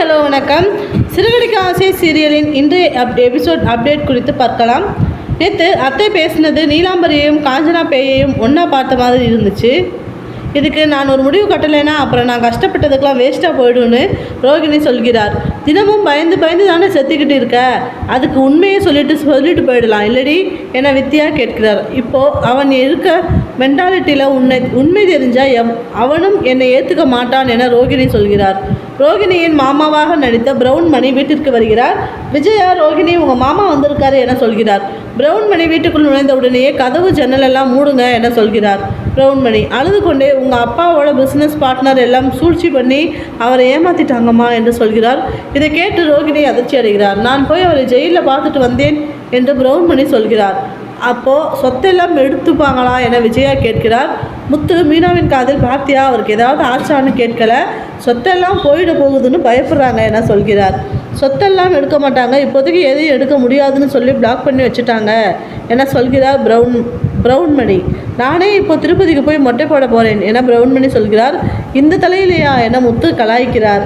Hello வணக்கம். சிறுகடிக்க ஆசை சீரியலின் இன்றைய எபிசோட் அப்டேட் குறித்து பார்க்கலாம். நேற்று அத்தை பேசினது நீலாம்பரியையும் காஞ்சனா பேயையும் ஒன்றா பார்த்த மாதிரி இருந்துச்சு. இதுக்கு நான் ஒரு முடிவு கட்டலைன்னா அப்புறம் நான் கஷ்டப்பட்டதுக்கெலாம் வேஸ்ட்டாக போய்டுன்னு ரோகிணி சொல்கிறார். தினமும் பயந்து பயந்து தானே செத்துக்கிட்டு இருக்க, அதுக்கு உண்மையை சொல்லிட்டு போயிடலாம் இல்லடி என வித்யா கேட்கிறார். இப்போது அவன் இருக்க மென்டாலிட்டியில் உண்மை தெரிஞ்சால் அவனும் என்னை ஏற்றுக்க மாட்டான் என ரோகிணி சொல்கிறார். ரோகிணியின் மாமாவாக நடித்த பிரவுன் மணி வீட்டிற்கு வருகிறார். விஜயா, ரோகிணி உங்கள் மாமா வந்திருக்காரு என சொல்கிறார். பிரவுன் மணி வீட்டுக்குள் நுழைந்த உடனேயே கதவு ஜன்னலெல்லாம் மூடுங்க என சொல்கிறார். பிரவுன் மணி அழுது கொண்டே உங்கள் அப்பாவோட பிஸ்னஸ் பார்ட்னர் எல்லாம் சூழ்ச்சி பண்ணி அவரை ஏமாற்றிட்டாங்கம்மா என்று சொல்கிறார். இதை கேட்டு ரோகிணி அதிர்ச்சி அடைகிறார். நான் போய் அவரை ஜெயிலில் பார்த்துட்டு வந்தேன் என்று பிரவுன் மணி சொல்கிறார். அப்போது சொத்தெல்லாம் எடுத்துப்பாங்களா என விஜயா கேட்கிறார். முத்து மீனாவின் காதில் பார்த்தியா, அவருக்கு ஏதாவது ஆச்சான்னு கேட்கல, சொத்தெல்லாம் போயிட போகுதுன்னு பயப்படுறாங்க என சொல்கிறார். சொத்தெல்லாம் எடுக்க மாட்டாங்க, இப்போதைக்கு எதையும் எடுக்க முடியாதுன்னு சொல்லி பிளாக் பண்ணி வச்சுட்டாங்க என சொல்கிறார் பிரவுன் மணி. நானே இப்போ திருப்பதிக்கு போய் மொட்டை போட போகிறேன் என பிரவுன் மணி சொல்கிறார். இந்த தலையிலையா என முத்து கலாய்க்கிறார்.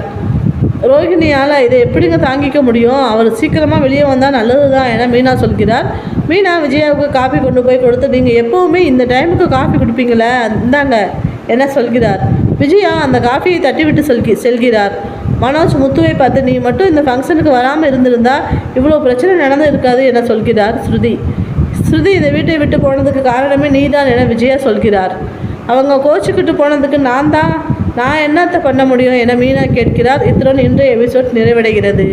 ரோகிணியால் இதை எப்படிங்க தாங்கிக்க முடியும், அவர் சீக்கிரமாக வெளியே வந்தால் நல்லது தான் என மீனா சொல்கிறார். மீனா விஜயாவுக்கு காஃபி கொண்டு போய் கொடுத்து நீங்கள் எப்போவுமே இந்த டைமுக்கு காஃபி குடிப்பீங்களே, இந்தாங்க என சொல்கிறார். விஜயா அந்த காஃபியை தட்டிவிட்டு செல்கிறார். மனோஜ் முத்துவை பார்த்து நீ மட்டும் இந்த ஃபங்க்ஷனுக்கு வராமல் இருந்திருந்தா இவ்வளோ பிரச்சனை நடந்து இருக்காது என சொல்கிறார். ஸ்ருதி இந்த வீட்டை விட்டு போனதுக்கு காரணமே நீதான் என விஜயா சொல்கிறார். அவங்க கோச்சிக்கிட்டு போனதுக்கு நான் என்னத்தை பண்ண முடியும் என மீனா கேட்கிறார். இத்துடன் இன்றைய எபிசோட் நிறைவடைகிறது.